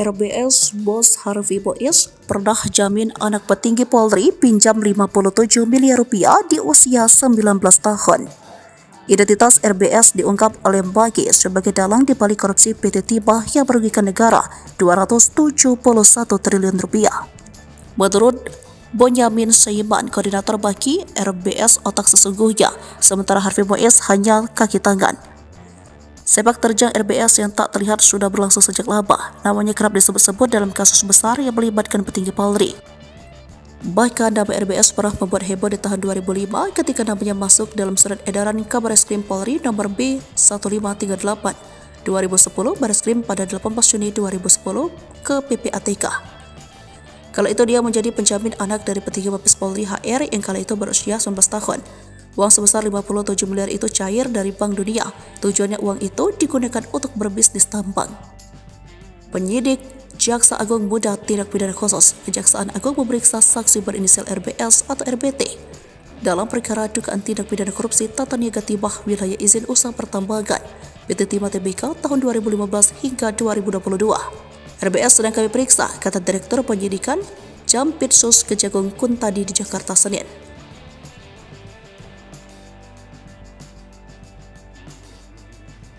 RBS Bos Harvey Bois pernah jamin anak petinggi Polri pinjam 57 miliar rupiah di usia 19 tahun. Identitas RBS diungkap oleh Bagi sebagai dalang di balik korupsi PT Timah yang merugikan negara 271 triliun rupiah. Menurut Bonyamin Saiman, koordinator Bagi, RBS otak sesungguhnya, sementara Harvey Bois hanya kaki tangan. Sepak terjang RBS yang tak terlihat sudah berlangsung sejak lama. Namanya kerap disebut-sebut dalam kasus besar yang melibatkan petinggi Polri. Bahkan nama RBS pernah membuat heboh di tahun 2005 ketika namanya masuk dalam surat edaran Kabareskrim Polri nomor B1538 2010 Bareskrim pada 18 Juni 2010 ke PPATK. Kala itu dia menjadi penjamin anak dari petinggi Mabes Polri HR yang kala itu berusia 19 tahun. Uang sebesar 57 miliar itu cair dari Bank Dunia. Tujuannya uang itu digunakan untuk berbisnis tambang. Penyidik Jaksa Agung Muda Tindak Pidana Khusus Kejaksaan Agung memeriksa saksi berinisial RBS atau RBT dalam perkara dugaan tindak pidana korupsi tata niaga timah wilayah izin usaha pertambangan PT Timah Tbk tahun 2015 hingga 2022. RBS sedang kami periksa, kata Direktur Penyidikan Jampitsus Kejagung Kuntadi di Jakarta Senin.